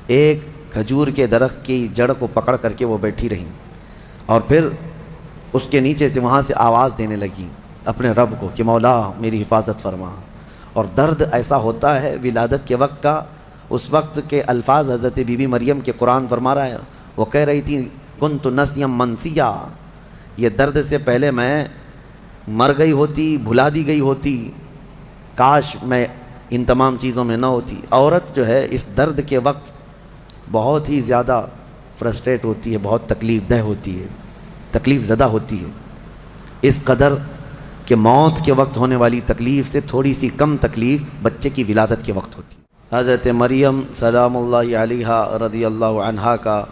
ایک کھجور کے درخت کی جڑ کو پکڑ کر کے وہ بیٹھی رہیں، اور پھر اس کے نیچے سے وہاں سے آواز دینے لگی اپنے رب کو کہ مولا میری حفاظت فرما۔ اور درد ایسا ہوتا ہے ولادت کے وقت کا، اس وقت کے الفاظ حضرت بی بی مریم کے قرآن فرما رہا ہے، وہ کہہ رہی تھی کنت نسیا منسیا، یہ درد سے پہلے میں مر گئی ہوتی، بھلا دی گئی ہوتی، کاش میں ان تمام چیزوں میں نہ ہوتی۔ عورت جو ہے اس درد کے وقت بہت ہی زیادہ فرسٹریٹ ہوتی ہے، بہت تکلیف دہ ہوتی ہے، تکلیف زدہ ہوتی ہے، اس قدر کہ موت کے وقت ہونے والی تکلیف سے تھوڑی سی کم تکلیف بچے کی ولادت کے وقت ہوتی ہے۔ حضرت مریم سلام اللہ علیہا رضی اللہ عنہا کا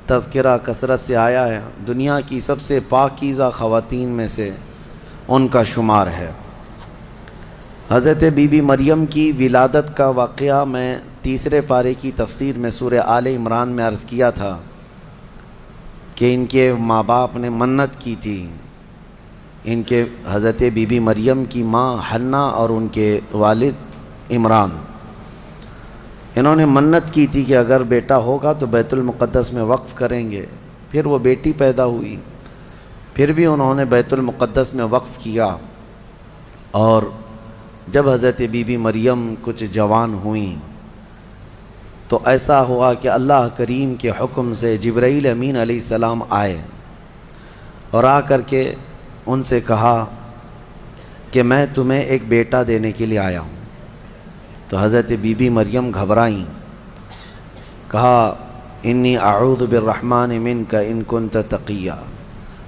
تذکرہ کثرت سے آیا ہے، دنیا کی سب سے پاکیزہ خواتین میں سے ان کا شمار ہے۔ حضرت بی بی مریم کی ولادت کا واقعہ میں تیسرے پارے کی تفسیر میں سورہ آل عمران میں عرض کیا تھا کہ ان کے ماں باپ نے منت کی تھی، ان کے حضرت بی بی مریم کی ماں حنا اور ان کے والد عمران، انہوں نے منت کی تھی کہ اگر بیٹا ہوگا تو بیت المقدس میں وقف کریں گے۔ پھر وہ بیٹی پیدا ہوئی، پھر بھی انہوں نے بیت المقدس میں وقف کیا، اور جب حضرت بی بی مریم کچھ جوان ہوئیں تو ایسا ہوا کہ اللہ کریم کے حکم سے جبرائیل امین علیہ السلام آئے اور آ کر کے ان سے کہا کہ میں تمہیں ایک بیٹا دینے کے لیے آیا ہوں۔ تو حضرت بی بی مریم گھبرائیں، کہا انی اعوذ بالرحمن منک ان کنت تقیا،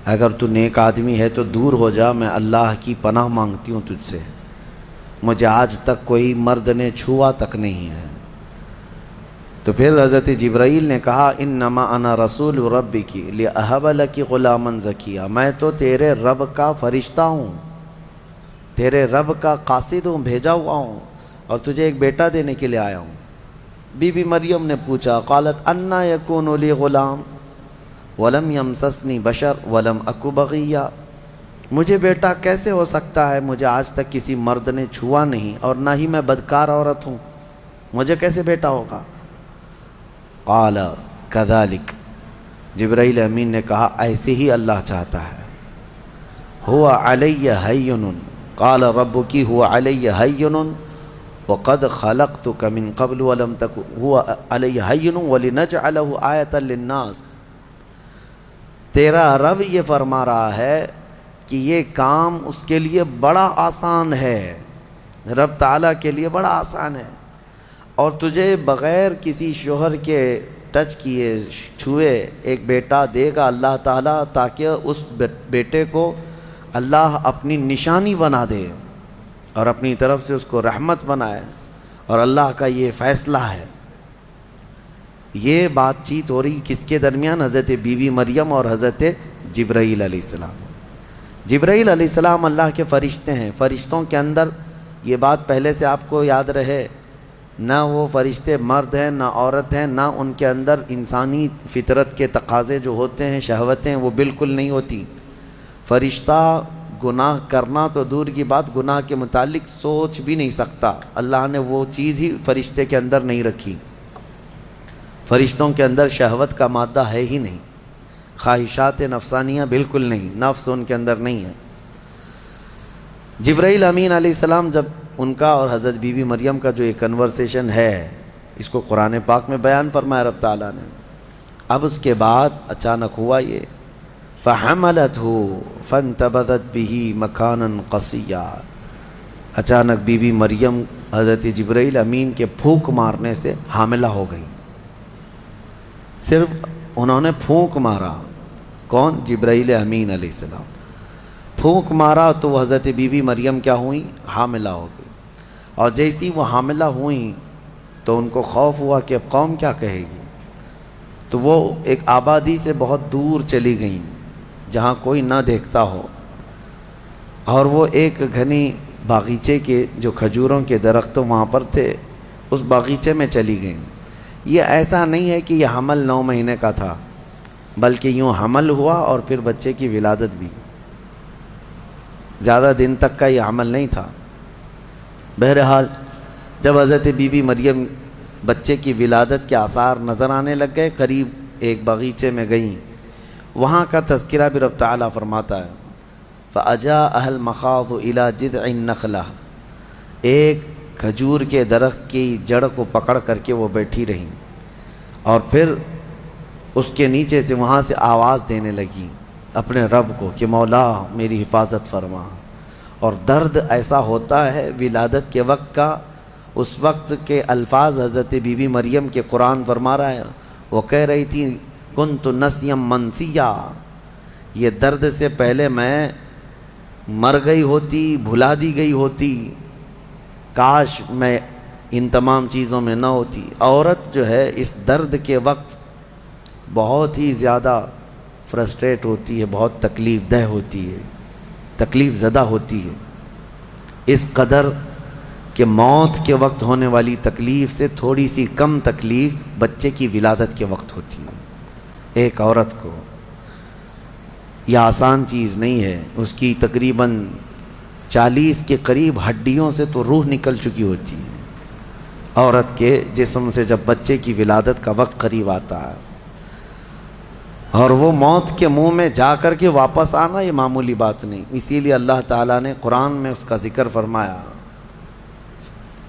اگر تو نیک آدمی ہے تو دور ہو جا، میں اللہ کی پناہ مانگتی ہوں تجھ سے، مجھے آج تک کوئی مرد نے چھوا تک نہیں ہے۔ تو پھر حضرت جبرائیل نے کہا انما انا رسول ربک لاہب لک غلاما زکیا، میں تو تیرے رب کا فرشتہ ہوں، تیرے رب کا قاصد ہوں، بھیجا ہوا ہوں، اور تجھے ایک بیٹا دینے کے لیے آیا ہوں۔ بی بی مریم نے پوچھا قالت انا یکون لی غلام ولم یمسسنی بشر ولم اک بغیا، مجھے بیٹا کیسے ہو سکتا ہے، مجھے آج تک کسی مرد نے چھوا نہیں اور نہ ہی میں بدکار عورت ہوں، مجھے کیسے بیٹا ہوگا؟ قال کذالک، جبرائیل امین نے کہا ایسے ہی اللہ چاہتا ہے۔ ہوا علی ہین، قال ربک ہوا علی ہین وقد خلقتک من قبل ولم تک ہوا علی ہین ولنجعلہ آیۃ للناس، تیرا رب یہ فرما رہا ہے کہ یہ کام اس کے لیے بڑا آسان ہے، رب تعالیٰ کے لیے بڑا آسان ہے، اور تجھے بغیر کسی شوہر کے ٹچ کیے چھوئے ایک بیٹا دے گا اللہ تعالیٰ، تاکہ اس بیٹے کو اللہ اپنی نشانی بنا دے اور اپنی طرف سے اس کو رحمت بنائے، اور اللہ کا یہ فیصلہ ہے۔ یہ بات چیت ہو رہی کس کے درمیان؟ حضرت بی بی مریم اور حضرت جبرائیل علیہ السلام۔ جبرائیل علیہ السلام اللہ کے فرشتے ہیں، فرشتوں کے اندر یہ بات پہلے سے آپ کو یاد رہے، نہ وہ فرشتے مرد ہیں نہ عورت ہیں، نہ ان کے اندر انسانی فطرت کے تقاضے جو ہوتے ہیں، شہوتیں، وہ بالکل نہیں ہوتی۔ فرشتہ گناہ کرنا تو دور کی بات، گناہ کے متعلق سوچ بھی نہیں سکتا، اللہ نے وہ چیز ہی فرشتے کے اندر نہیں رکھی۔ فرشتوں کے اندر شہوت کا مادہ ہے ہی نہیں، خواہشات نفسانیہ بالکل نہیں، نفس ان کے اندر نہیں ہے۔ جبرائیل امین علیہ السلام جب ان کا اور حضرت بی بی مریم کا جو یہ کنورسیشن ہے، اس کو قرآن پاک میں بیان فرمایا رب تعالیٰ نے۔ اب اس کے بعد اچانک ہوا یہ فَحَمَلَتْهُ فَانْتَبَذَتْ بِهِ مَكَانًا قَصِيًّا، اچانک بی بی مریم حضرت جبرائیل امین کے پھونک مارنے سے حاملہ ہو گئی۔ صرف انہوں نے پھونک مارا، کون؟ جبرائیل امین علیہ السلام، پھونک مارا تو وہ حضرت بی بی مریم کیا ہوئیں؟ حاملہ ہو گئی۔ اور جیسی وہ حاملہ ہوئیں تو ان کو خوف ہوا کہ اب قوم کیا کہے گی، تو وہ ایک آبادی سے بہت دور چلی گئیں جہاں کوئی نہ دیکھتا ہو، اور وہ ایک گھنی باغیچے کے جو کھجوروں کے درخت وہاں پر تھے، اس باغیچے میں چلی گئیں۔ یہ ایسا نہیں ہے کہ یہ حمل 9 مہینے کا تھا، بلکہ یوں حمل ہوا اور پھر بچے کی ولادت بھی، زیادہ دن تک کا یہ عمل نہیں تھا۔ بہرحال جب حضرت بی بی مریم بچے کی ولادت کے آثار نظر آنے لگ گئے، قریب ایک باغیچے میں گئیں، وہاں کا تذکرہ بھی رب تعالیٰ فرماتا ہے فَأَجَاءَهَا الْمَخَاضُ إِلَى جِذْعِ النَّخْلَةِ، ایک کھجور کے درخت کی جڑ کو پکڑ کر کے وہ بیٹھی رہیں، اور پھر اس کے نیچے سے وہاں سے آواز دینے لگی اپنے رب کو کہ مولا میری حفاظت فرما۔ اور درد ایسا ہوتا ہے ولادت کے وقت کا، اس وقت کے الفاظ حضرت بی بی مریم کے قرآن فرما رہا ہے، وہ کہہ رہی تھی کنت نسیا منسیا، یہ درد سے پہلے میں مر گئی ہوتی، بھلا دی گئی ہوتی، کاش میں ان تمام چیزوں میں نہ ہوتی۔ عورت جو ہے اس درد کے وقت بہت ہی زیادہ فرسٹریٹ ہوتی ہے، بہت تکلیف دہ ہوتی ہے، تکلیف زدہ ہوتی ہے، اس قدر کہ موت کے وقت ہونے والی تکلیف سے تھوڑی سی کم تکلیف بچے کی ولادت کے وقت ہوتی ہے۔ ایک عورت کو یہ آسان چیز نہیں ہے، اس کی تقریباً 40 کے قریب ہڈیوں سے تو روح نکل چکی ہوتی ہے عورت کے جسم سے جب بچے کی ولادت کا وقت قریب آتا ہے، اور وہ موت کے منہ میں جا کر کے واپس آنا یہ معمولی بات نہیں۔ اسی لیے اللہ تعالیٰ نے قرآن میں اس کا ذکر فرمایا،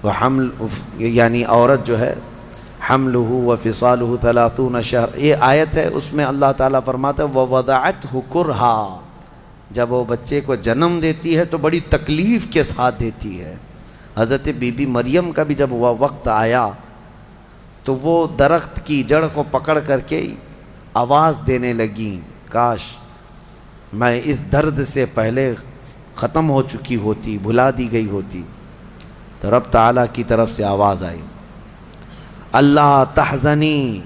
وہ حمل یعنی عورت جو ہے حملہ وفصالہ 30 شہر، یہ آیت ہے، اس میں اللہ تعالیٰ فرماتا ہے ووضعتہ کرہا، جب وہ بچے کو جنم دیتی ہے تو بڑی تکلیف کے ساتھ دیتی ہے۔ حضرت بی بی مریم کا بھی جب وہ وقت آیا تو وہ درخت کی جڑ کو پکڑ کر کے آواز دینے لگیں کاش میں اس درد سے پہلے ختم ہو چکی ہوتی، بھلا دی گئی ہوتی۔ تو رب تعالیٰ کی طرف سے آواز آئی اللہ تحزنی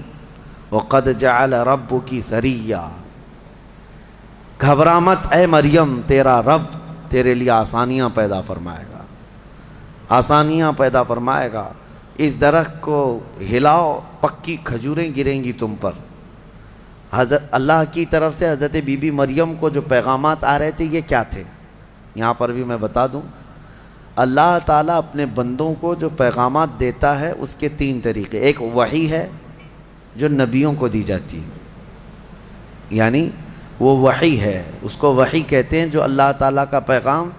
وقد جعل ربکی سریا، گھبرا مت اے مریم، تیرا رب تیرے لیے آسانیاں پیدا فرمائے گا، آسانیاں پیدا فرمائے گا۔ اس درخت کو ہلاؤ، پکی کھجوریں گریں گی تم پر۔ حضرت اللہ کی طرف سے حضرت بی بی مریم کو جو پیغامات آ رہے تھے یہ کیا تھے، یہاں پر بھی میں بتا دوں، اللہ تعالیٰ اپنے بندوں کو جو پیغامات دیتا ہے اس کے 3 طریقے۔ ایک وحی ہے جو نبیوں کو دی جاتی ہے، یعنی وہ وحی ہے، اس کو وحی کہتے ہیں، جو اللہ تعالیٰ کا پیغام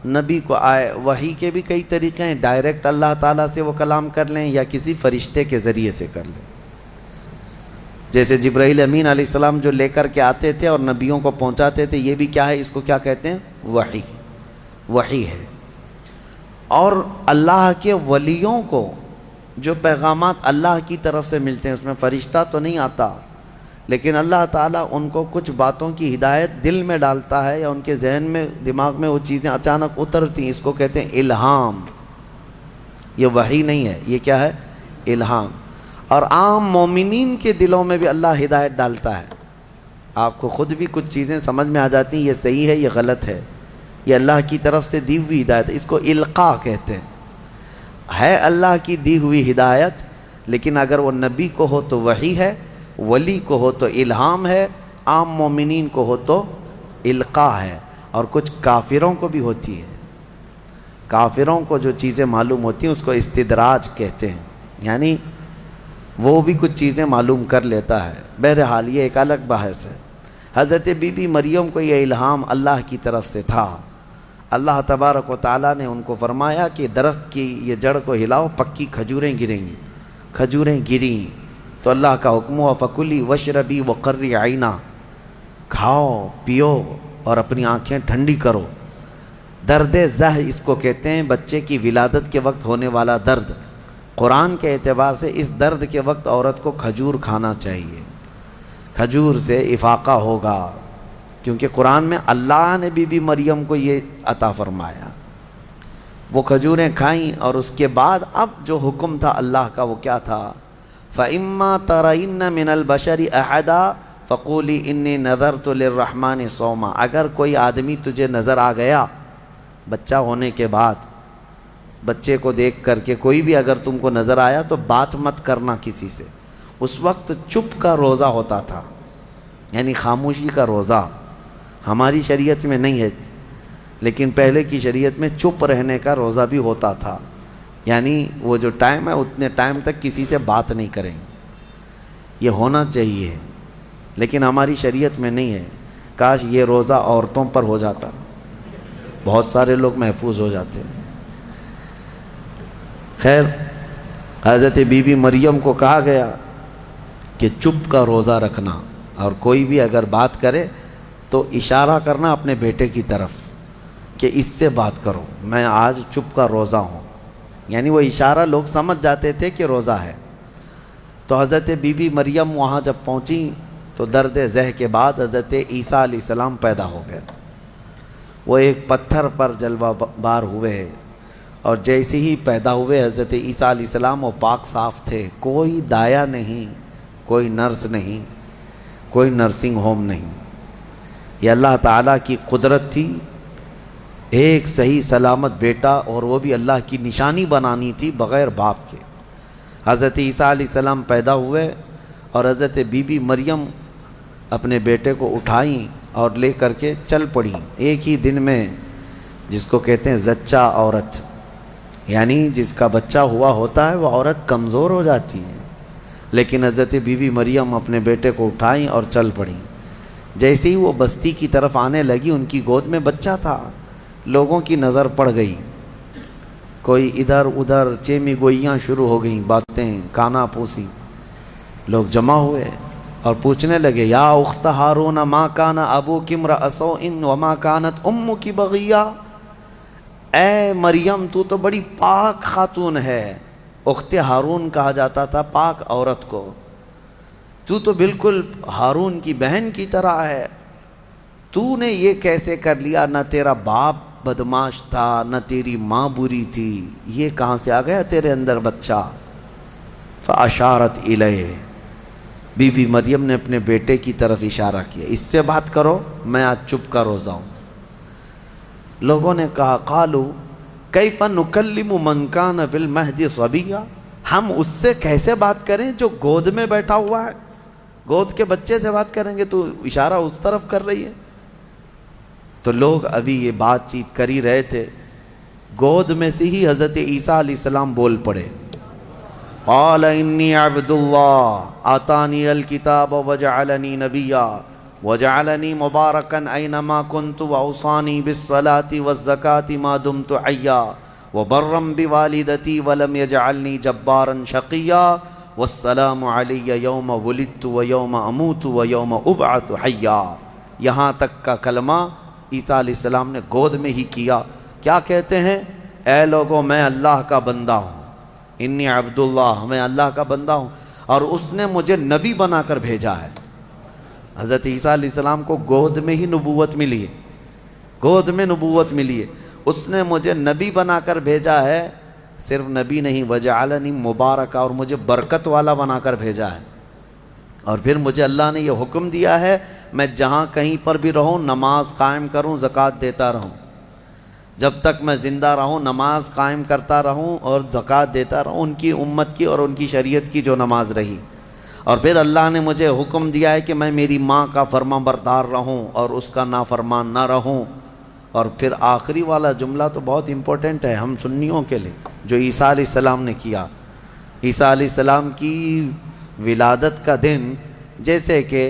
نبی کو آئے۔ وحی کے بھی کئی طریقے ہیں، ڈائریکٹ اللہ تعالیٰ سے وہ کلام کر لیں یا کسی فرشتے کے ذریعے سے کر لیں، جیسے جبرائیل امین علیہ السلام جو لے کر کے آتے تھے اور نبیوں کو پہنچاتے تھے، یہ بھی کیا ہے، اس کو کیا کہتے ہیں، وحی، وحی ہے۔ اور اللہ کے ولیوں کو جو پیغامات اللہ کی طرف سے ملتے ہیں، اس میں فرشتہ تو نہیں آتا، لیکن اللہ تعالیٰ ان کو کچھ باتوں کی ہدایت دل میں ڈالتا ہے یا ان کے ذہن میں، دماغ میں وہ چیزیں اچانک اترتی ہیں، اس کو کہتے ہیں الہام۔ یہ وحی نہیں ہے، یہ کیا ہے، الہام۔ اور عام مومنین کے دلوں میں بھی اللہ ہدایت ڈالتا ہے، آپ کو خود بھی کچھ چیزیں سمجھ میں آ جاتی ہیں، یہ صحیح ہے یہ غلط ہے، یہ اللہ کی طرف سے دی ہوئی ہدایت ہے، اس کو القاء کہتے ہیں۔ ہے اللہ کی دی ہوئی ہدایت، لیکن اگر وہ نبی کو ہو تو وحی ہے، ولی کو ہو تو الہام ہے، عام مومنین کو ہو تو القاء ہے۔ اور کچھ کافروں کو بھی ہوتی ہے، کافروں کو جو چیزیں معلوم ہوتی ہیں اس کو استدراج کہتے ہیں، یعنی وہ بھی کچھ چیزیں معلوم کر لیتا ہے۔ بہرحال یہ ایک الگ بحث ہے۔ حضرت بی بی مریم کو یہ الہام اللہ کی طرف سے تھا، اللہ تبارک و تعالیٰ نے ان کو فرمایا کہ درخت کی یہ جڑ کو ہلاؤ، پکی کھجوریں گریں گی۔ کھجوریں گریں تو اللہ کا حکم ہوا فکلی وشربی وقری عینا، کھاؤ پیو اور اپنی آنکھیں ٹھنڈی کرو۔ درد زہ اس کو کہتے ہیں، بچے کی ولادت کے وقت ہونے والا درد۔ قرآن کے اعتبار سے اس درد کے وقت عورت کو کھجور کھانا چاہیے، کھجور سے افاقہ ہوگا، کیونکہ قرآن میں اللہ نے بی بی مریم کو یہ عطا فرمایا۔ وہ کھجوریں کھائیں اور اس کے بعد اب جو حکم تھا اللہ کا وہ کیا تھا، فَإِمَّا تَرَيِنَّ مِنَ الْبَشَرِ أَحَدًا فَقُولِي إِنِّي نَذَرْتُ لِلرَّحْمَنِ صَوْمًا، اگر کوئی آدمی تجھے نظر آ گیا بچہ ہونے کے بعد، بچے کو دیکھ کر کے کوئی بھی اگر تم کو نظر آیا تو بات مت کرنا کسی سے۔ اس وقت چپ کا روزہ ہوتا تھا، یعنی خاموشی کا روزہ، ہماری شریعت میں نہیں ہے لیکن پہلے کی شریعت میں چپ رہنے کا روزہ بھی ہوتا تھا۔ یعنی وہ جو ٹائم ہے اتنے ٹائم تک کسی سے بات نہیں کریں، یہ ہونا چاہیے، لیکن ہماری شریعت میں نہیں ہے۔ کاش یہ روزہ عورتوں پر ہو جاتا، بہت سارے لوگ محفوظ ہو جاتے ہیں۔ خیر، حضرت بی بی مریم کو کہا گیا کہ چپ کا روزہ رکھنا، اور کوئی بھی اگر بات کرے تو اشارہ کرنا اپنے بیٹے کی طرف کہ اس سے بات کرو، میں آج چپ کا روزہ ہوں، یعنی وہ اشارہ لوگ سمجھ جاتے تھے کہ روزہ ہے۔ تو حضرت بی بی مریم وہاں جب پہنچی تو درد ذہ کے بعد حضرت عیسیٰ علیہ السلام پیدا ہو گئے۔ وہ ایک پتھر پر جلوہ بار ہوئے، اور جیسے ہی پیدا ہوئے حضرت عیسیٰ علیہ السلام وہ پاک صاف تھے، کوئی دایا نہیں، کوئی نرس نہیں، کوئی نرسنگ ہوم نہیں۔ یہ اللہ تعالیٰ کی قدرت تھی، ایک صحیح سلامت بیٹا، اور وہ بھی اللہ کی نشانی بنانی تھی بغیر باپ کے۔ حضرت عیسیٰ علیہ السلام پیدا ہوئے، اور حضرت بی بی مریم اپنے بیٹے کو اٹھائیں اور لے کر کے چل پڑیں ایک ہی دن میں، جس کو کہتے ہیں زچہ عورت، یعنی جس کا بچہ ہوا ہوتا ہے وہ عورت کمزور ہو جاتی ہے، لیکن حضرت بی بی مریم اپنے بیٹے کو اٹھائیں اور چل پڑیں۔ جیسے ہی وہ بستی کی طرف آنے لگی، ان کی گود میں بچہ تھا، لوگوں کی نظر پڑ گئی، کوئی ادھر ادھر چیمی گوئیاں شروع ہو گئیں، باتیں کانا پوسی، لوگ جمع ہوئے اور پوچھنے لگے، یا اخت ہارون ما کان ابوک امرأ سوء وما کانت امک بغیہ، اے مریم تو تو بڑی پاک خاتون ہے، اخت ہارون کہا جاتا تھا پاک عورت کو، تو بالکل ہارون کی بہن کی طرح ہے، تو نے یہ کیسے کر لیا؟ نہ تیرا باپ بدماش تھا، نہ تیری ماں بری تھی، یہ کہاں سے آ گیا تیرے اندر بچہ؟ فاشارت الیہ، بی بی مریم نے اپنے بیٹے کی طرف اشارہ کیا، اس سے بات کرو، میں آج چپ کا روزہ ہوں۔ لوگوں نے کہا، قالوا کیف نکلم من کان فی المہد صبیا، ہم اس سے کیسے بات کریں جو گود میں بیٹھا ہوا ہے؟ گود کے بچے سے بات کریں گے؟ تو اشارہ اس طرف کر رہی ہے۔ تو لوگ ابھی یہ بات چیت کر ہی رہے تھے، گود میں سے ہی حضرت عیسیٰ علیہ السلام بول پڑے، قال انی عبد اللہ آتانی الکتاب وجعلنی نبیا وجعلنی مبارکا اینما کنت واوصانی بالصلاة والزکاة ما دمت حیا وبرا بوالدتی ولم یجعلنی جبارا شقیا والسلام علی یوم ولدت ویوم اموت ویوم ابعث حیا۔ یہاں تک کا کلمہ عیسیٰ علیہ السلام نے گود میں ہی کیا۔ کیا کہتے ہیں؟ اے لوگوں، میں اللہ کا بندہ ہوں، انی عبداللہ، میں اللہ کا بندہ ہوں، اور اس نے مجھے نبی بنا کر بھیجا ہے۔ حضرت عیسیٰ علیہ السلام کو گود میں ہی نبوت ملی ہے، گود میں نبوت ملی ہے، اس نے مجھے نبی بنا کر بھیجا ہے۔ صرف نبی نہیں، وجعلنی مبارکا، اور مجھے برکت والا بنا کر بھیجا ہے۔ اور پھر مجھے اللہ نے یہ حکم دیا ہے میں جہاں کہیں پر بھی رہوں نماز قائم کروں، زکوٰۃ دیتا رہوں، جب تک میں زندہ رہوں نماز قائم کرتا رہوں اور زکوٰۃ دیتا رہوں، ان کی امت کی اور ان کی شریعت کی جو نماز رہی۔ اور پھر اللہ نے مجھے حکم دیا ہے کہ میں میری ماں کا فرما بردار رہوں اور اس کا نافرمان نہ رہوں۔ اور پھر آخری والا جملہ تو بہت امپورٹنٹ ہے ہم سنیوں کے لیے، جو عیسیٰ علیہ السلام نے کیا۔ عیسیٰ علیہ السلام کی ولادت کا دن، جیسے کہ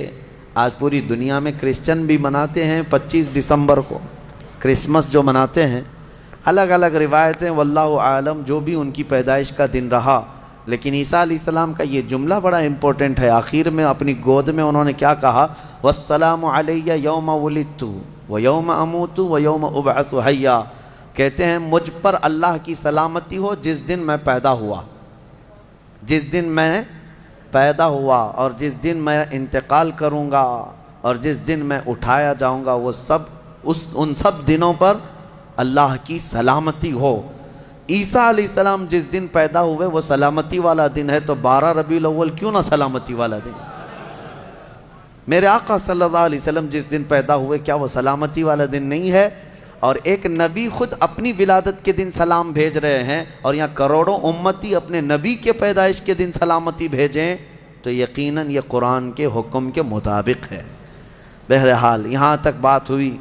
آج پوری دنیا میں کرسچن بھی مناتے ہیں 25 دسمبر کو، کرسمس جو مناتے ہیں، الگ الگ روایتیں، واللہ عالم جو بھی ان کی پیدائش کا دن رہا، لیکن عیسیٰ علیہ السلام کا یہ جملہ بڑا امپورٹنٹ ہے۔ آخر میں اپنی گود میں انہوں نے کیا کہا؟ والسلام علی یوم ولدت ویوم اموت ویوم ابعث حیا، کہتے ہیں مجھ پر اللہ کی سلامتی ہو جس دن میں پیدا ہوا، جس دن میں پیدا ہوا، اور جس دن میں انتقال کروں گا، اور جس دن میں اٹھایا جاؤں گا، وہ سب ان سب دنوں پر اللہ کی سلامتی ہو۔ عیسیٰ علیہ السلام جس دن پیدا ہوئے وہ سلامتی والا دن ہے، تو 12 ربیع الاول کیوں نہ سلامتی والا دن؟ میرے آقا صلی اللہ علیہ وسلم جس دن پیدا ہوئے کیا وہ سلامتی والا دن نہیں ہے؟ اور ایک نبی خود اپنی ولادت کے دن سلام بھیج رہے ہیں، اور یہاں کروڑوں امتی اپنے نبی کے پیدائش کے دن سلامتی بھیجیں، تو یقیناً یہ قرآن کے حکم کے مطابق ہے۔ بہرحال یہاں تک بات ہوئی،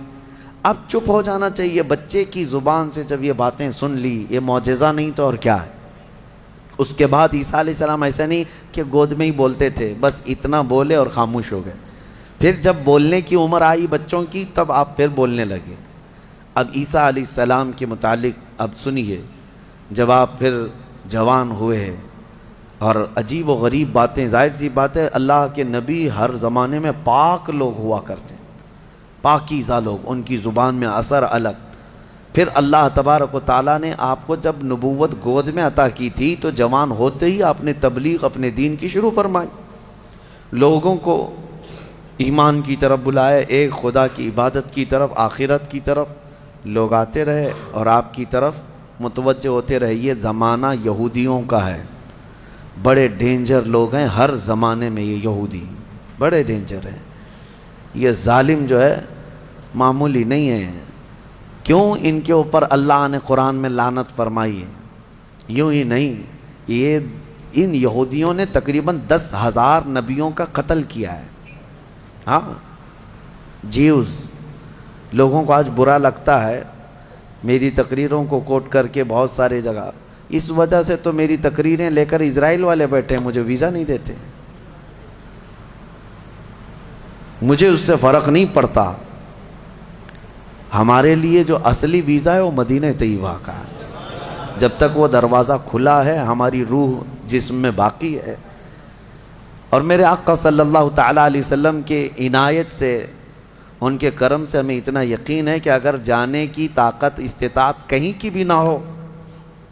اب چپ ہو جانا چاہیے۔ بچے کی زبان سے جب یہ باتیں سن لی، یہ معجزہ نہیں تو اور کیا ہے؟ اس کے بعد عیسیٰ علیہ السلام ایسا نہیں کہ گود میں ہی بولتے تھے، بس اتنا بولے اور خاموش ہو گئے. پھر جب بولنے کی عمر آئی بچوں کی تب آپ پھر بولنے لگے. اب عیسیٰ علیہ السلام کے متعلق اب سنیے، جب آپ پھر جوان ہوئے ہیں اور عجیب و غریب باتیں، ظاہر سی بات ہے اللہ کے نبی ہر زمانے میں پاک لوگ ہوا کرتے ہیں، پاکیزہ لوگ، ان کی زبان میں اثر الگ. پھر اللہ تبارک و تعالیٰ نے آپ کو جب نبوت گود میں عطا کی تھی تو جوان ہوتے ہی آپ نے تبلیغ اپنے دین کی شروع فرمائی، لوگوں کو ایمان کی طرف بلائے، ایک خدا کی عبادت کی طرف، آخرت کی طرف. لوگ آتے رہے اور آپ کی طرف متوجہ ہوتے رہے. یہ زمانہ یہودیوں کا ہے، بڑے ڈینجر لوگ ہیں ہر زمانے میں، یہ یہودی بڑے ڈینجر ہیں. یہ ظالم جو ہے معمولی نہیں ہے. کیوں؟ ان کے اوپر اللہ نے قرآن میں لعنت فرمائی ہے. یوں ہی نہیں، یہ ان یہودیوں نے تقریباً 10,000 نبیوں کا قتل کیا ہے. ہاں، جیوز لوگوں کو آج برا لگتا ہے میری تقریروں کو کوٹ کر کے بہت سارے جگہ. اس وجہ سے تو میری تقریریں لے کر اسرائیل والے بیٹھے ہیں، مجھے ویزا نہیں دیتے. مجھے اس سے فرق نہیں پڑتا. ہمارے لیے جو اصلی ویزا ہے وہ مدینہ طیبہ کا ہے. جب تک وہ دروازہ کھلا ہے ہماری روح جسم میں باقی ہے. اور میرے آقا صلی اللہ تعالیٰ علیہ وسلم کے عنایت سے، ان کے کرم سے ہمیں اتنا یقین ہے کہ اگر جانے کی طاقت استطاعت کہیں کی بھی نہ ہو،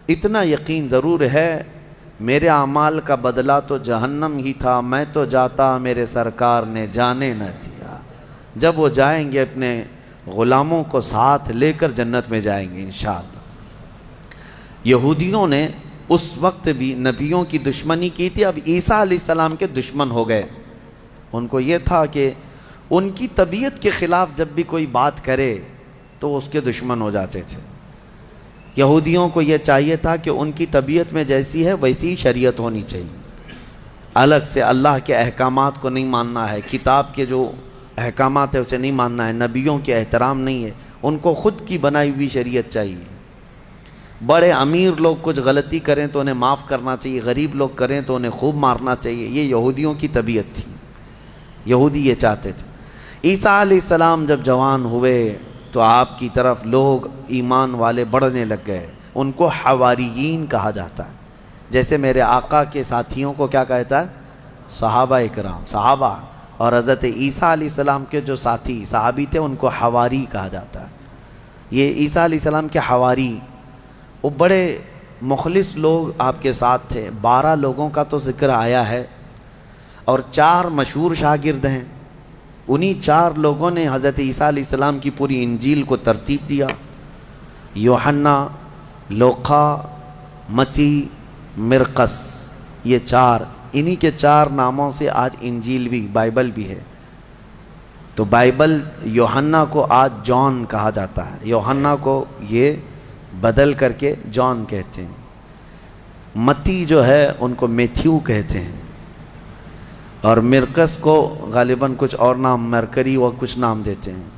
اتنا یقین ضرور ہے میرے اعمال کا بدلہ تو جہنم ہی تھا، میں تو جاتا میرے سرکار نے جانے نہ دیا. جب وہ جائیں گے اپنے غلاموں کو ساتھ لے کر جنت میں جائیں گے انشاءاللہ. یہودیوں نے اس وقت بھی نبیوں کی دشمنی کی تھی، اب عیسیٰ علیہ السلام کے دشمن ہو گئے. ان کو یہ تھا کہ ان کی طبیعت کے خلاف جب بھی کوئی بات کرے تو اس کے دشمن ہو جاتے تھے. یہودیوں کو یہ چاہیے تھا کہ ان کی طبیعت میں جیسی ہے ویسی شریعت ہونی چاہیے، الگ سے اللہ کے احکامات کو نہیں ماننا ہے، کتاب کے جو احکامات ہے اسے نہیں ماننا ہے، نبیوں کے احترام نہیں ہے، ان کو خود کی بنائی ہوئی شریعت چاہیے. بڑے امیر لوگ کچھ غلطی کریں تو انہیں معاف کرنا چاہیے، غریب لوگ کریں تو انہیں خوب مارنا چاہیے. یہ یہودیوں کی طبیعت تھی، یہودی یہ چاہتے تھے. عیسیٰ علیہ السلام جب جوان ہوئے تو آپ کی طرف لوگ ایمان والے بڑھنے لگ گئے. ان کو حواریین کہا جاتا ہے. جیسے میرے آقا کے ساتھیوں کو کیا کہتا ہے؟ صحابہ اکرام، صحابہ. اور حضرت عیسیٰ علیہ السلام کے جو ساتھی صحابی تھے ان کو حواری کہا جاتا ہے. یہ عیسیٰ علیہ السلام کے حواری وہ بڑے مخلص لوگ آپ کے ساتھ تھے. 12 لوگوں کا تو ذکر آیا ہے اور 4 مشہور شاگرد ہیں. انہی 4 لوگوں نے حضرت عیسیٰ علیہ السلام کی پوری انجیل کو ترتیب دیا. یوحنا، لوقا، متی، مرقس، یہ 4، انہی کے 4 ناموں سے آج انجیل بھی، بائبل بھی ہے. تو بائبل یوحنا کو آج جان کہا جاتا ہے، یوحنا کو یہ بدل کر کے جان کہتے ہیں. متی جو ہے ان کو میتھیو کہتے ہیں، اور مرقس کو غالباً کچھ اور نام، مرکری و کچھ نام دیتے ہیں.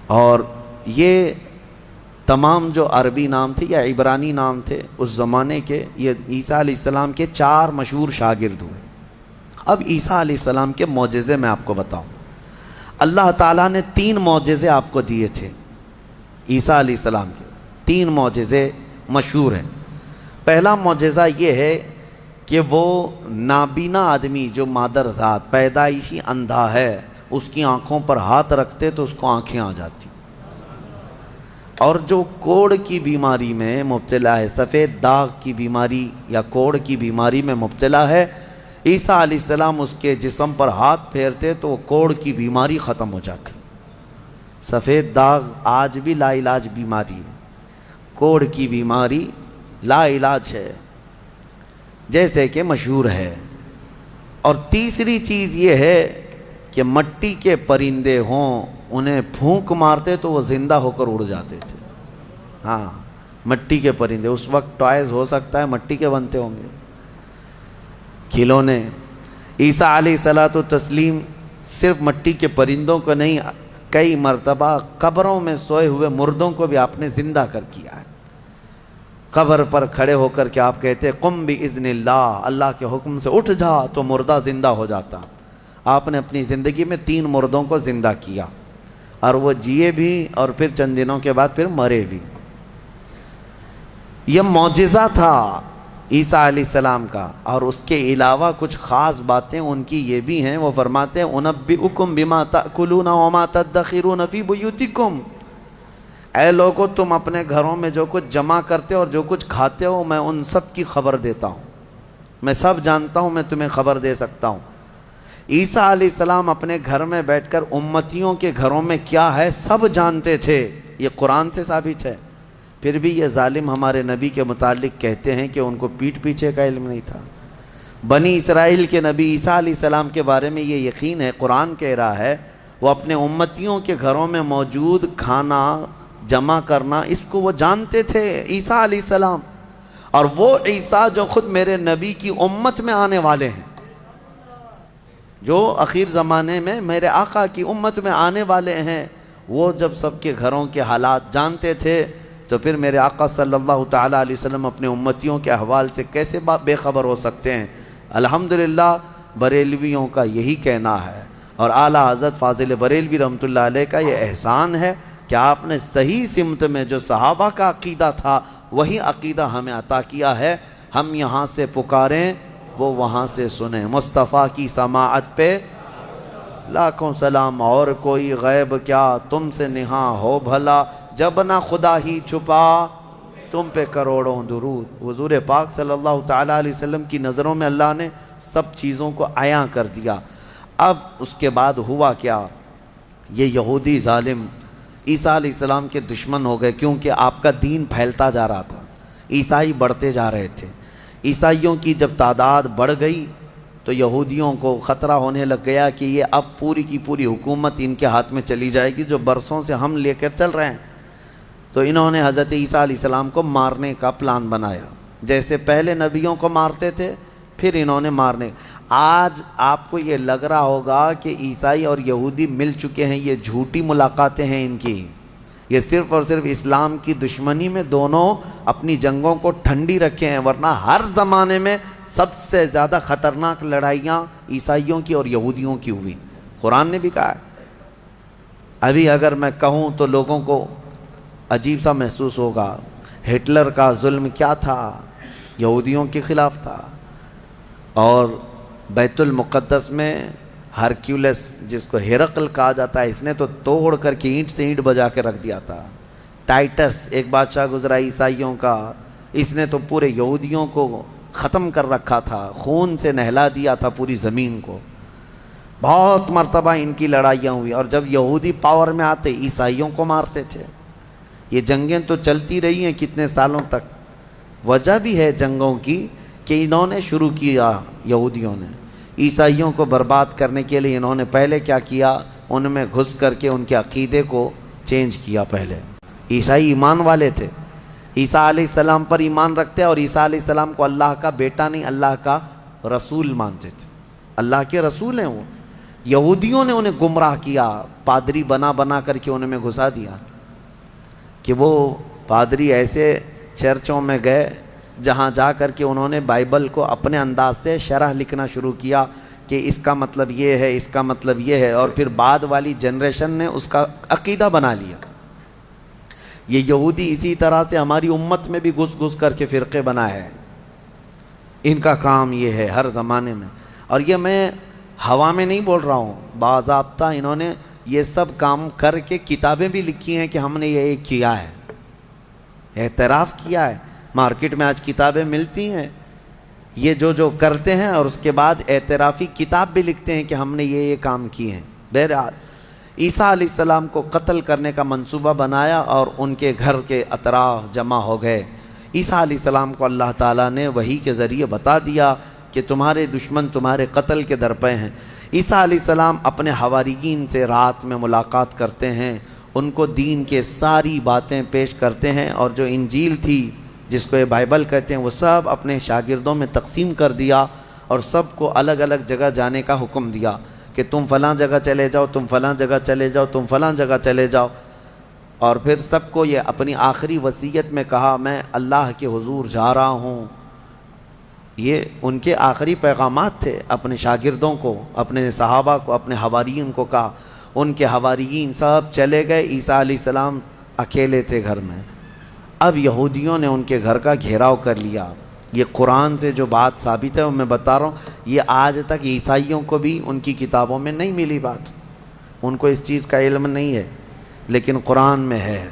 اور یہ تمام جو عربی نام تھے یا عبرانی نام تھے اس زمانے کے، یہ عیسیٰ علیہ السلام کے 4 مشہور شاگرد ہوئے. اب عیسیٰ علیہ السلام کے معجزے میں آپ کو بتاؤں. اللہ تعالیٰ نے 3 معجزے آپ کو دیے تھے عیسیٰ علیہ السلام کے. 3 معجزے مشہور ہیں. پہلا معجزہ یہ ہے کہ وہ نابینا آدمی جو مادر ذات پیدائشی اندھا ہے، اس کی آنکھوں پر ہاتھ رکھتے تو اس کو آنکھیں آ جاتی. اور جو کوڑ کی بیماری میں مبتلا ہے، سفید داغ کی بیماری یا کوڑ کی بیماری میں مبتلا ہے، عیسیٰ علیہ السلام اس کے جسم پر ہاتھ پھیرتے تو وہ کوڑ کی بیماری ختم ہو جاتی. سفید داغ آج بھی لا علاج بیماری ہے، کوڑ کی بیماری لا علاج ہے جیسے کہ مشہور ہے. اور تیسری چیز یہ ہے کہ مٹی کے پرندے ہوں، انہیں پھونک مارتے تو وہ زندہ ہو کر اڑ جاتے تھے. ہاں، مٹی کے پرندے. اس وقت ٹوائز ہو سکتا ہے مٹی کے بنتے ہوں گے، کھلونے. عیسیٰ علیہ الصلوۃ والتسلیم صرف مٹی کے پرندوں کو نہیں، کئی مرتبہ قبروں میں سوئے ہوئے مردوں کو بھی آپ نے زندہ کر کیا ہے. قبر پر کھڑے ہو کر کے آپ کہتے قم باذن اللہ، اللہ کے حکم سے اٹھ جا تو مردہ زندہ ہو جاتا۔ آپ نے اپنی زندگی میں 3 مردوں کو زندہ کیا، اور وہ جیے بھی اور پھر چند دنوں کے بعد پھر مرے بھی۔ یہ معجزہ تھا عیسیٰ علیہ السلام کا، اور اس کے علاوہ کچھ خاص باتیں ان کی یہ بھی ہیں۔ وہ فرماتے ہیں انبئکم بما تأکلون وما تدخرون فی بیوتکم، اے لوگو تم اپنے گھروں میں جو کچھ جمع کرتے ہو اور جو کچھ کھاتے ہو میں ان سب کی خبر دیتا ہوں، میں سب جانتا ہوں، میں تمہیں خبر دے سکتا ہوں۔ عیسیٰ علیہ السلام اپنے گھر میں بیٹھ کر امتیوں کے گھروں میں کیا ہے سب جانتے تھے، یہ قرآن سے ثابت ہے۔ پھر بھی یہ ظالم ہمارے نبی کے متعلق کہتے ہیں کہ ان کو پیٹھ پیچھے کا علم نہیں تھا۔ بنی اسرائیل کے نبی عیسیٰ علیہ السلام کے بارے میں یہ یقین ہے، قرآن کہہ رہا ہے وہ اپنے امتیوں کے گھروں میں موجود کھانا جمع کرنا اس کو وہ جانتے تھے، عیسیٰ علیہ السلام، اور وہ عیسیٰ جو خود میرے نبی کی امت میں آنے والے ہیں، جو اخیر زمانے میں میرے آقا کی امت میں آنے والے ہیں، وہ جب سب کے گھروں کے حالات جانتے تھے تو پھر میرے آقا صلی اللہ تعالیٰ علیہ وسلم اپنے امتیوں کے احوال سے کیسے بے خبر ہو سکتے ہیں؟ الحمدللہ بریلویوں کا یہی کہنا ہے، اور اعلیٰ حضرت فاضل بریلوی رحمۃ اللہ علیہ کا یہ احسان ہے کہ آپ نے صحیح سمت میں جو صحابہ کا عقیدہ تھا وہی عقیدہ ہمیں عطا کیا ہے۔ ہم یہاں سے پکاریں وہ وہاں سے سنیں، مصطفیٰ کی سماعت پہ لاکھوں سلام، اور کوئی غیب کیا تم سے نہاں ہو بھلا، جب نہ خدا ہی چھپا تم پہ کروڑوں درود۔ حضور پاک صلی اللہ تعالیٰ علیہ وسلم کی نظروں میں اللہ نے سب چیزوں کو عیاں کر دیا۔ اب اس کے بعد ہوا کیا، یہ یہودی ظالم عیسیٰ علیہ السلام کے دشمن ہو گئے، کیونکہ آپ کا دین پھیلتا جا رہا تھا، عیسائی بڑھتے جا رہے تھے۔ عیسائیوں کی جب تعداد بڑھ گئی تو یہودیوں کو خطرہ ہونے لگ گیا کہ یہ اب پوری کی پوری حکومت ان کے ہاتھ میں چلی جائے گی جو برسوں سے ہم لے کر چل رہے ہیں۔ تو انہوں نے حضرت عیسیٰ علیہ السلام کو مارنے کا پلان بنایا، جیسے پہلے نبیوں کو مارتے تھے پھر انہوں نے مارنے۔ آج آپ کو یہ لگ رہا ہوگا کہ عیسائی اور یہودی مل چکے ہیں، یہ جھوٹی ملاقاتیں ہیں ان کی، یہ صرف اور صرف اسلام کی دشمنی میں دونوں اپنی جنگوں کو ٹھنڈی رکھے ہیں، ورنہ ہر زمانے میں سب سے زیادہ خطرناک لڑائیاں عیسائیوں کی اور یہودیوں کی ہوئی۔ قرآن نے بھی کہا ہے۔ ابھی اگر میں کہوں تو لوگوں کو عجیب سا محسوس ہوگا، ہٹلر کا ظلم کیا تھا، یہودیوں کے خلاف تھا، اور بیت المقدس میں ہرکیولس جس کو ہرقل کہا جاتا ہے، اس نے تو توڑ کر کے اینٹ سے اینٹ بجا کے رکھ دیا تھا۔ ٹائٹس ایک بادشاہ گزرا عیسائیوں کا، اس نے تو پورے یہودیوں کو ختم کر رکھا تھا، خون سے نہلا دیا تھا پوری زمین کو۔ بہت مرتبہ ان کی لڑائیاں ہوئی، اور جب یہودی پاور میں آتے عیسائیوں کو مارتے تھے۔ یہ جنگیں تو چلتی رہی ہیں کتنے سالوں تک۔ وجہ بھی ہے جنگوں کی کہ انہوں نے شروع کیا، یہودیوں نے عیسائیوں کو برباد کرنے کے لیے انہوں نے پہلے کیا کیا، ان میں گھس کر کے ان کے عقیدے کو چینج کیا۔ پہلے عیسائی ایمان والے تھے، عیسیٰ علیہ السلام پر ایمان رکھتے اور عیسیٰ علیہ السلام کو اللہ کا بیٹا نہیں اللہ کا رسول مانتے تھے، اللہ کے رسول ہیں وہ۔ یہودیوں نے انہیں گمراہ کیا، پادری بنا بنا کر کے انہیں میں گھسا دیا کہ وہ پادری ایسے چرچوں میں گئے جہاں جا کر کے انہوں نے بائبل کو اپنے انداز سے شرح لکھنا شروع کیا کہ اس کا مطلب یہ ہے، اس کا مطلب یہ ہے، اور پھر بعد والی جنریشن نے اس کا عقیدہ بنا لیا۔ یہ یہودی اسی طرح سے ہماری امت میں بھی گھس گھس کر کے فرقے بنائے ہیں، ان کا کام یہ ہے ہر زمانے میں۔ اور یہ میں ہوا میں نہیں بول رہا ہوں، باضابطہ انہوں نے یہ سب کام کر کے کتابیں بھی لکھی ہیں کہ ہم نے یہ کیا ہے، اعتراف کیا ہے۔ مارکیٹ میں آج کتابیں ملتی ہیں یہ جو کرتے ہیں، اور اس کے بعد اعترافی کتاب بھی لکھتے ہیں کہ ہم نے یہ کام کیے ہیں۔ بہرحال عیسیٰ علیہ السلام کو قتل کرنے کا منصوبہ بنایا اور ان کے گھر کے اطراف جمع ہو گئے۔ عیسیٰ علیہ السلام کو اللہ تعالیٰ نے وحی کے ذریعے بتا دیا کہ تمہارے دشمن تمہارے قتل کے درپے ہیں۔ عیسیٰ علیہ السلام اپنے حواریین سے رات میں ملاقات کرتے ہیں، ان کو دین کے ساری باتیں پیش کرتے ہیں، اور جو انجیل تھی جس کو یہ بائبل کہتے ہیں وہ سب اپنے شاگردوں میں تقسیم کر دیا، اور سب کو الگ الگ جگہ جانے کا حکم دیا کہ تم فلاں جگہ چلے جاؤ، تم فلاں جگہ چلے جاؤ، تم فلاں جگہ چلے جاؤ۔ اور پھر سب کو یہ اپنی آخری وصیت میں کہا میں اللہ کے حضور جا رہا ہوں. یہ ان کے آخری پیغامات تھے اپنے شاگردوں کو، اپنے صحابہ کو، اپنے حواریین کو کہا. ان کے حواریین سب چلے گئے، عیسیٰ علیہ السلام اکیلے تھے گھر میں. اب یہودیوں نے ان کے گھر کا گھیراؤ کر لیا. یہ قرآن سے جو بات ثابت ہے وہ میں بتا رہا ہوں، یہ آج تک عیسائیوں کو بھی ان کی کتابوں میں نہیں ملی بات، ان کو اس چیز کا علم نہیں ہے، لیکن قرآن میں ہے.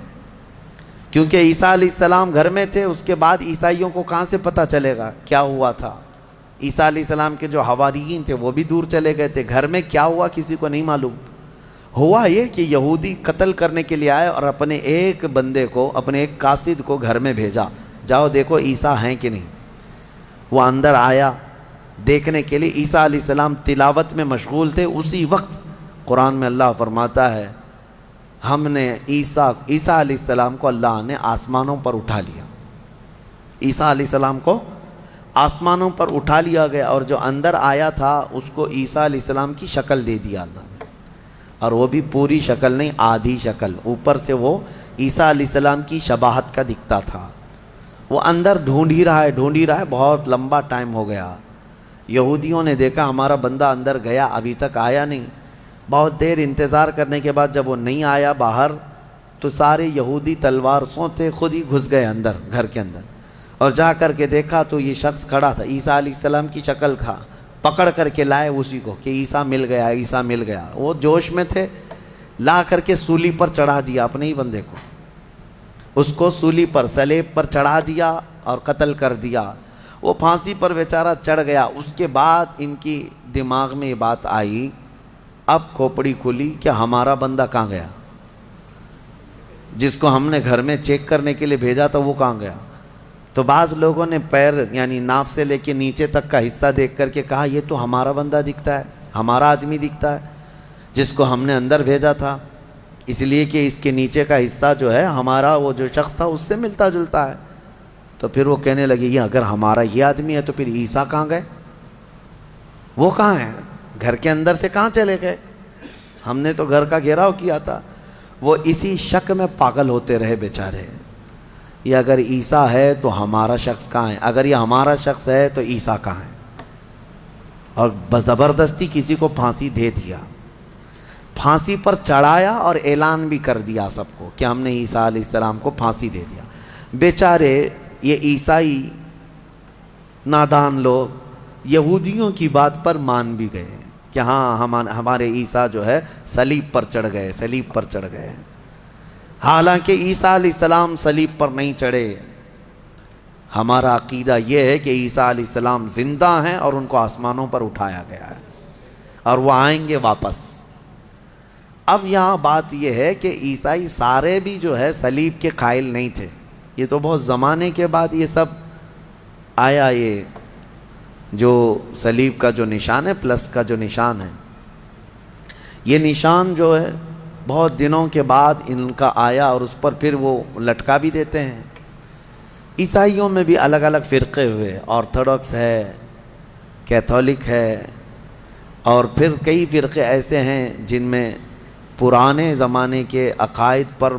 کیونکہ عیسیٰ علیہ السلام گھر میں تھے، اس کے بعد عیسائیوں کو کہاں سے پتہ چلے گا کیا ہوا تھا. عیسیٰ علیہ السلام کے جو حواریین تھے وہ بھی دور چلے گئے تھے، گھر میں کیا ہوا کسی کو نہیں معلوم. ہوا یہ کہ یہودی قتل کرنے کے لیے آئے اور اپنے ایک بندے کو، اپنے ایک قاصد کو گھر میں بھیجا، جاؤ دیکھو عیسیٰ ہیں کہ نہیں. وہ اندر آیا دیکھنے کے لیے، عیسیٰ علیہ السلام تلاوت میں مشغول تھے. اسی وقت قرآن میں اللہ فرماتا ہے ہم نے عیسیٰ علیہ السلام کو اللہ نے آسمانوں پر اٹھا لیا. عیسیٰ علیہ السلام کو آسمانوں پر اٹھا لیا گیا، اور جو اندر آیا تھا اس کو عیسیٰ علیہ السلام کی شکل دے دیا اللہ نے. اور وہ بھی پوری شکل نہیں، آدھی شکل، اوپر سے وہ عیسیٰ علیہ السلام کی شباہت کا دکھتا تھا. وہ اندر ڈھونڈ ہی رہا ہے، بہت لمبا ٹائم ہو گیا. یہودیوں نے دیکھا ہمارا بندہ اندر گیا ابھی تک آیا نہیں. بہت دیر انتظار کرنے کے بعد جب وہ نہیں آیا باہر، تو سارے یہودی تلوار سوتے خود ہی گھس گئے اندر گھر کے اندر. اور جا کر کے دیکھا تو یہ شخص کھڑا تھا، عیسیٰ علیہ السلام کی شکل تھا. پکڑ کر کے لائے اسی کو کہ عیسیٰ مل گیا، عیسیٰ مل گیا. وہ جوش میں تھے، لا کر کے سولی پر چڑھا دیا اپنے ہی بندے کو. اس کو سولی پر، سلیب پر چڑھا دیا اور قتل کر دیا. وہ پھانسی پر بیچارہ چڑھ گیا. اس کے بعد ان کی دماغ میں یہ بات آئی، اب کھوپڑی کھلی کہ ہمارا بندہ کہاں گیا، جس کو ہم نے گھر میں چیک کرنے کے لیے بھیجا تھا وہ کہاں گیا. تو بعض لوگوں نے پیر یعنی ناف سے لے کے نیچے تک کا حصہ دیکھ کر کے کہا یہ تو ہمارا بندہ دکھتا ہے، ہمارا آدمی دکھتا ہے جس کو ہم نے اندر بھیجا تھا، اس لیے کہ اس کے نیچے کا حصہ جو ہے ہمارا وہ جو شخص تھا اس سے ملتا جلتا ہے. تو پھر وہ کہنے لگے یہ اگر ہمارا یہ آدمی ہے تو پھر عیسیٰ کہاں گئے، وہ کہاں ہیں، گھر کے اندر سے کہاں چلے گئے، ہم نے تو گھر کا گھیراؤ کیا تھا. وہ اسی شک میں پاگل ہوتے رہے بیچارے. یہ اگر عیسیٰ ہے تو ہمارا شخص کہاں ہے، اگر یہ ہمارا شخص ہے تو عیسیٰ کہاں ہے. اور زبردستی کسی کو پھانسی دے دیا، پھانسی پر چڑھایا اور اعلان بھی کر دیا سب کو کہ ہم نے عیسیٰ علیہ السلام کو پھانسی دے دیا. بیچارے یہ عیسائی نادان لوگ یہودیوں کی بات پر مان بھی گئے کہ ہاں ہمارے عیسیٰ جو ہے صلیب پر چڑھ گئے، صلیب پر چڑھ گئے. حالانکہ عیسیٰ علیہ السلام صلیب پر نہیں چڑھے. ہمارا عقیدہ یہ ہے کہ عیسیٰ علیہ السلام زندہ ہیں اور ان کو آسمانوں پر اٹھایا گیا ہے اور وہ آئیں گے واپس. اب یہاں بات یہ ہے کہ عیسائی سارے بھی جو ہے صلیب کے قائل نہیں تھے. یہ تو بہت زمانے کے بعد یہ سب آیا، یہ جو صلیب کا جو نشان ہے، پلس کا جو نشان ہے، یہ نشان جو ہے بہت دنوں کے بعد ان کا آیا اور اس پر پھر وہ لٹکا بھی دیتے ہیں. عیسائیوں میں بھی الگ الگ فرقے ہوئے، آرتھوڈکس ہے، کیتھولک ہے، اور پھر کئی فرقے ایسے ہیں جن میں پرانے زمانے کے عقائد پر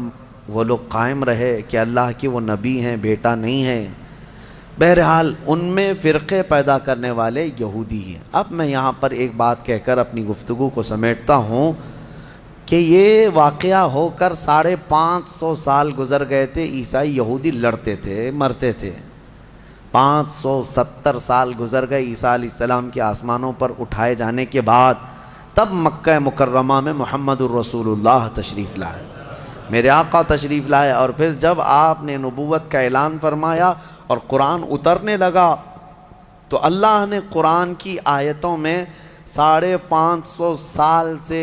وہ لوگ قائم رہے کہ اللہ کی وہ نبی ہیں، بیٹا نہیں ہیں. بہرحال ان میں فرقے پیدا کرنے والے یہودی ہیں. اب میں یہاں پر ایک بات کہہ کر اپنی گفتگو کو سمیٹتا ہوں کہ یہ واقعہ ہو کر 550 سال گزر گئے تھے. عیسائی یہودی لڑتے تھے، مرتے تھے. 570 سال گزر گئے عیسیٰ علیہ السلام کے آسمانوں پر اٹھائے جانے کے بعد. تب مکہ مکرمہ میں محمد الرسول اللہ تشریف لائے، میرے آقا تشریف لائے. اور پھر جب آپ نے نبوت کا اعلان فرمایا اور قرآن اترنے لگا تو اللہ نے قرآن کی آیتوں میں 550 سال سے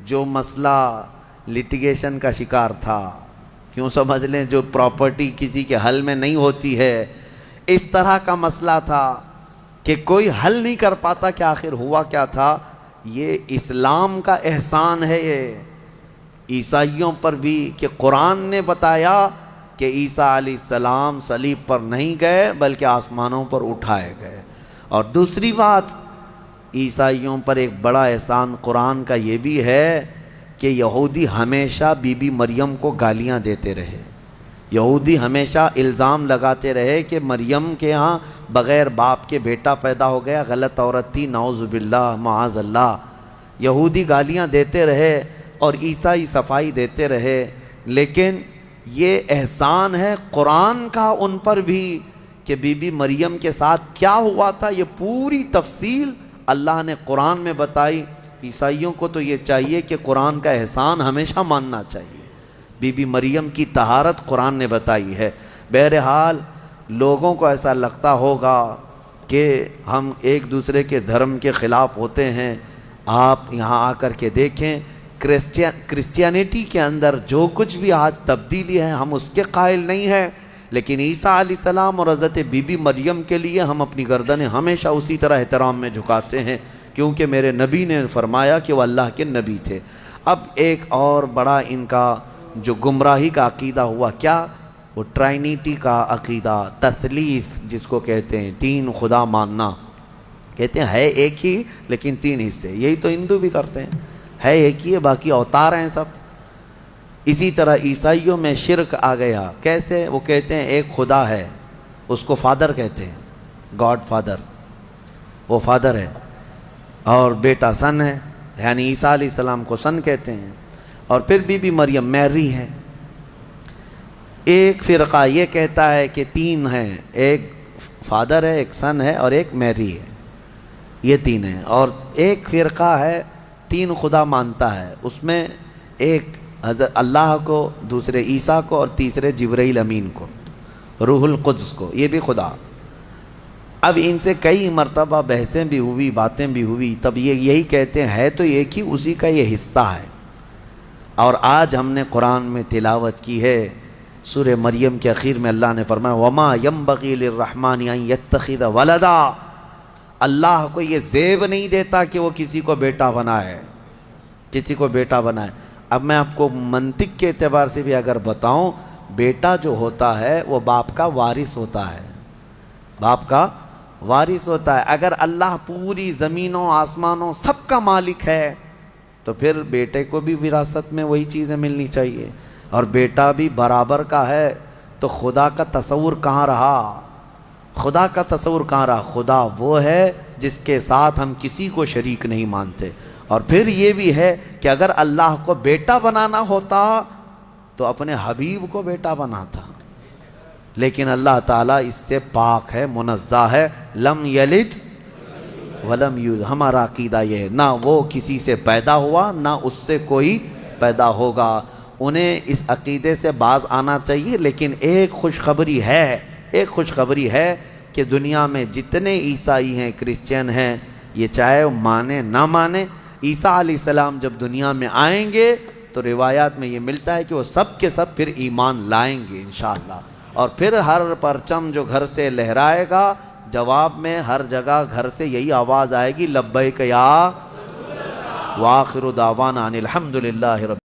جو مسئلہ لٹیگیشن کا شکار تھا، کیوں سمجھ لیں جو پراپرٹی کسی کے حل میں نہیں ہوتی ہے، اس طرح کا مسئلہ تھا کہ کوئی حل نہیں کر پاتا کہ آخر ہوا کیا تھا. یہ اسلام کا احسان ہے یہ عیسائیوں پر بھی کہ قرآن نے بتایا کہ عیسیٰ علیہ السلام صلیب پر نہیں گئے بلکہ آسمانوں پر اٹھائے گئے. اور دوسری بات، عیسائیوں پر ایک بڑا احسان قرآن کا یہ بھی ہے کہ کہ یہودی ہمیشہ بی بی مریم کو گالیاں دیتے رہے، یہودی ہمیشہ الزام لگاتے رہے کہ مریم کے ہاں بغیر باپ کے بیٹا پیدا ہو گیا، غلط عورت تھی، نعوذ باللہ معاذ اللہ۔ یہودی گالیاں دیتے رہے اور عیسائی صفائی دیتے رہے، لیکن یہ احسان ہے قرآن کا ان پر بھی کہ بی بی مریم کے ساتھ کیا ہوا تھا، یہ پوری تفصیل اللہ نے قرآن میں بتائی۔ عیسائیوں کو تو یہ چاہیے کہ قرآن کا احسان ہمیشہ ماننا چاہیے۔ بی بی مریم کی طہارت قرآن نے بتائی ہے۔ بہرحال لوگوں کو ایسا لگتا ہوگا کہ ہم ایک دوسرے کے دھرم کے خلاف ہوتے ہیں۔ آپ یہاں آ کر کے دیکھیں، کرسچینٹی کے اندر جو کچھ بھی آج تبدیلی ہے ہم اس کے قائل نہیں ہیں، لیکن عیسیٰ علیہ السلام اور حضرت بی بی مریم کے لیے ہم اپنی گردنیں ہمیشہ اسی طرح احترام میں جھکاتے ہیں، کیونکہ میرے نبی نے فرمایا کہ وہ اللہ کے نبی تھے۔ اب ایک اور بڑا ان کا جو گمراہی کا عقیدہ ہوا، کیا؟ وہ ٹرائنیٹی کا عقیدہ، تثلیث جس کو کہتے ہیں، تین خدا ماننا۔ کہتے ہیں ہے ایک ہی لیکن تین حصے، یہی تو ہندو بھی کرتے ہیں، ہے ایک ہی ہے باقی اوتار ہیں سب۔ اسی طرح عیسائیوں میں شرک آ گیا، کیسے؟ وہ کہتے ہیں ایک خدا ہے، اس کو فادر کہتے ہیں، گاڈ فادر، وہ فادر ہے، اور بیٹا سن ہے، یعنی عیسیٰ علیہ السلام کو سن کہتے ہیں، اور پھر بی بی مریم میری ہے۔ ایک فرقہ یہ کہتا ہے کہ تین ہیں، ایک فادر ہے، ایک سن ہے، اور ایک میری ہے، یہ تین ہیں۔ اور ایک فرقہ ہے تین خدا مانتا ہے، اس میں ایک حضرت اللہ کو، دوسرے عیسیٰ کو، اور تیسرے جبرائیل امین کو، روح القدس کو، یہ بھی خدا۔ اب ان سے کئی مرتبہ بحثیں بھی ہوئی، باتیں بھی ہوئی، تب یہ یہی کہتے ہیں ہے تو ایک ہی، اسی کا یہ حصہ ہے۔ اور آج ہم نے قرآن میں تلاوت کی ہے، سورہ مریم کے اخیر میں اللہ نے فرمایا وَمَا يَنبَغِي لِلرَّحْمَنِ أَن يَتَّخِذَ وَلَدًا، اللہ کو یہ زیب نہیں دیتا کہ وہ کسی کو بیٹا بنائے، کسی کو بیٹا بنائے۔ اب میں آپ کو منطق کے اعتبار سے بھی اگر بتاؤں، بیٹا جو ہوتا ہے وہ باپ کا وارث ہوتا ہے، باپ کا وارث ہوتا ہے۔ اگر اللہ پوری زمینوں آسمانوں سب کا مالک ہے تو پھر بیٹے کو بھی وراثت میں وہی چیزیں ملنی چاہیے، اور بیٹا بھی برابر کا ہے، تو خدا کا تصور کہاں رہا؟ خدا کا تصور کہاں رہا؟ خدا وہ ہے جس کے ساتھ ہم کسی کو شریک نہیں مانتے۔ اور پھر یہ بھی ہے کہ اگر اللہ کو بیٹا بنانا ہوتا تو اپنے حبیب کو بیٹا بناتا، لیکن اللہ تعالیٰ اس سے پاک ہے، منزہ ہے، لم یلد ولم یولد۔ ہمارا عقیدہ یہ ہے، نہ وہ کسی سے پیدا ہوا نہ اس سے کوئی پیدا ہوگا۔ انہیں اس عقیدے سے باز آنا چاہیے، لیکن ایک خوشخبری ہے، ایک خوشخبری ہے کہ دنیا میں جتنے عیسائی ہیں، کرسچین ہیں، یہ چاہے مانے نہ مانے، عیسیٰ علیہ السلام جب دنیا میں آئیں گے تو روایات میں یہ ملتا ہے کہ وہ سب کے سب پھر ایمان لائیں گے انشاءاللہ، اور پھر ہر پرچم جو گھر سے لہرائے گا، جواب میں ہر جگہ گھر سے یہی آواز آئے گی، لبیک یا وآخر دعوانا ان الحمدللہ رب